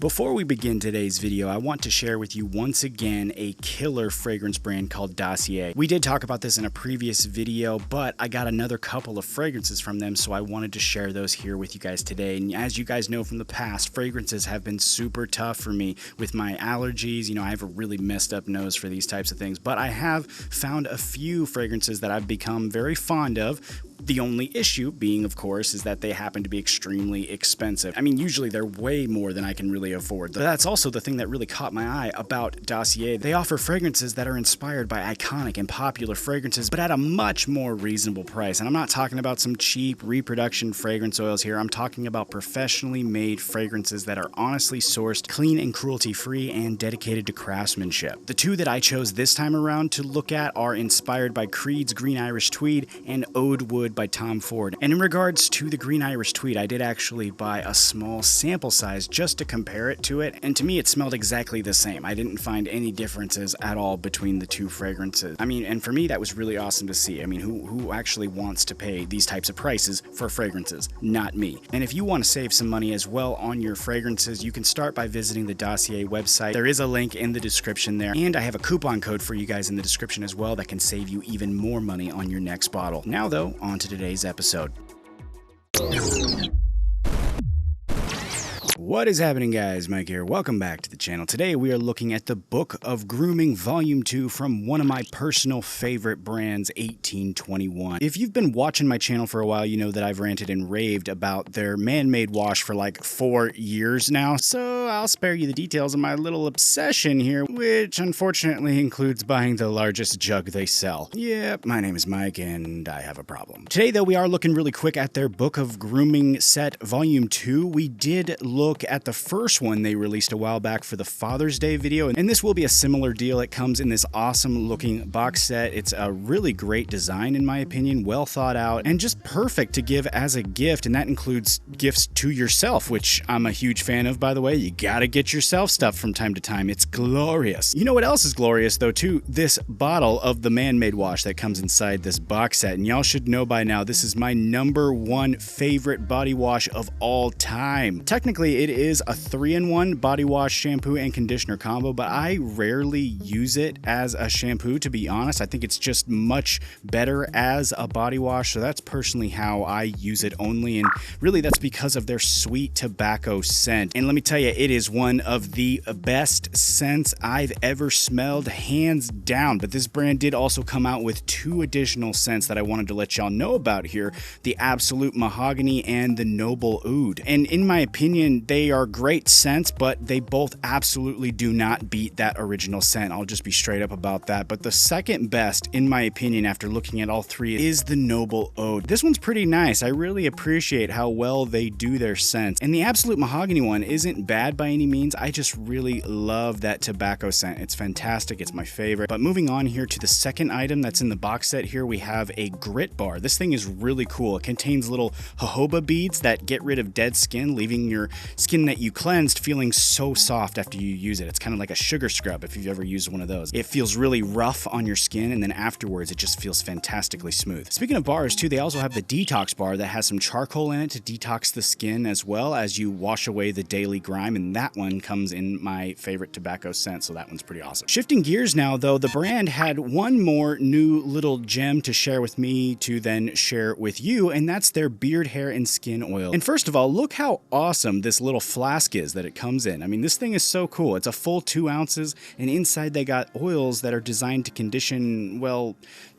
Before we begin today's video, I want to share with you once again a killer fragrance brand called Dossier. We did talk about this in a previous video, but I got another couple of fragrances from them, so I wanted to share those here with you guys today. And as you guys know from the past, fragrances have been super tough for me with my allergies. You know, I have a really messed up nose for these types of things, but I have found a few fragrances that I've become very fond of. The only issue being, of course, is that they happen to be extremely expensive. I mean, usually they're way more than I can really afford. But that's also the thing that really caught my eye about Dossier. They offer fragrances that are inspired by iconic and popular fragrances, but at a much more reasonable price. And I'm not talking about some cheap reproduction fragrance oils here. I'm talking about professionally made fragrances that are honestly sourced, clean and cruelty-free, and dedicated to craftsmanship. The two that I chose this time around to look at are inspired by Creed's Green Irish Tweed and Ode Wood by Tom Ford. And in regards to the Green Irish Tweed, I did actually buy a small sample size just to compare it to it, and to me it smelled exactly the same. I didn't find any differences at all between the two fragrances. I mean, and for me that was really awesome to see. I mean, who actually wants to pay these types of prices for fragrances? Not me. And if you want to save some money as well on your fragrances, you can start by visiting the Dossier website. There is a link in the description there, and I have a coupon code for you guys in the description as well that can save you even more money on your next bottle. Now though, on to today's episode. What is happening, guys? Mike here. Welcome back to the channel. Today we are looking at the Book of Grooming Volume 2 from one of my personal favorite brands, 1821. If you've been watching my channel for a while, you know that I've ranted and raved about their man-made wash for like 4 years now, so I'll spare you the details of my little obsession here, which unfortunately includes buying the largest jug they sell. Yep, my name is Mike and I have a problem. Today though, we are looking really quick at their Book of Grooming set Volume 2. We did look at the first one they released a while back for the Father's Day video, and this will be a similar deal. It comes in this awesome looking box set. It's a really great design in my opinion, well thought out, and just perfect to give as a gift, and that includes gifts to yourself, which I'm a huge fan of, by the way. You gotta get yourself stuff from time to time. It's glorious. You know what else is glorious though too? This bottle of the man-made wash that comes inside this box set, and y'all should know by now this is my #1 favorite body wash of all time. Technically it is a 3-in-1 body wash, shampoo, and conditioner combo, but I rarely use it as a shampoo, to be honest. I think it's just much better as a body wash, so that's personally how I use it only, and really that's because of their sweet tobacco scent. And let me tell you, it is one of the best scents I've ever smelled, hands down. But this brand did also come out with 2 additional scents that I wanted to let y'all know about here: the Absolute Mahogany and the Noble Oud. And in my opinion, they are great scents, but they both absolutely do not beat that original scent. I'll just be straight up about that. But the second best, in my opinion, after looking at all 3, is the Noble Oud. This one's pretty nice. I really appreciate how well they do their scents. And the Absolute Mahogany one isn't bad by any means. I just really love that tobacco scent. It's fantastic. It's my favorite. But moving on here to the second item that's in the box set here, we have a grit bar. This thing is really cool. It contains little jojoba beads that get rid of dead skin, leaving your skin that you cleansed feeling so soft after you use it. It's kind of like a sugar scrub if you've ever used one of those. It feels really rough on your skin, and then afterwards it just feels fantastically smooth. Speaking of bars too, they also have the Detox Bar that has some charcoal in it to detox the skin as well as you wash away the daily grime, and that one comes in my favorite tobacco scent, so that one's pretty awesome. Shifting gears now though, the brand had one more new little gem to share with me to then share with you, and that's their beard, hair, and skin oil. And first of all, look how awesome this little flask is that it comes in. I mean, this thing is so cool. It's a full 2 ounces, and inside they got oils that are designed to condition, well,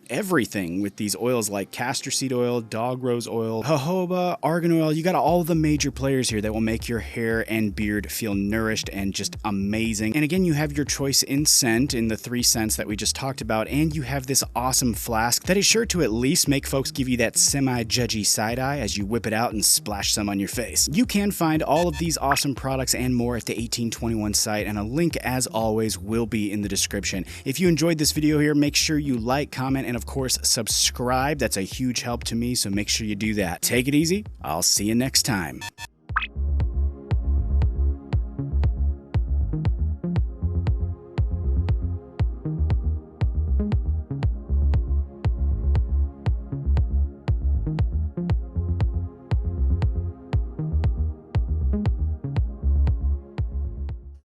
everything with these oils like castor seed oil, dog rose oil, jojoba, argan oil. You got all the major players here that will make your hair and beard feel nourished and just amazing. And again, you have your choice in scent in the 3 scents that we just talked about, and you have this awesome flask that is sure to at least make folks give you that semi-judgy side eye as you whip it out and splash some on your face. You can find all of these awesome products and more at the 1821 site, and a link as always will be in the description. If you enjoyed this video here, make sure you like, comment, and of course subscribe. That's a huge help to me, so make sure you do that. Take it easy. I'll see you next time.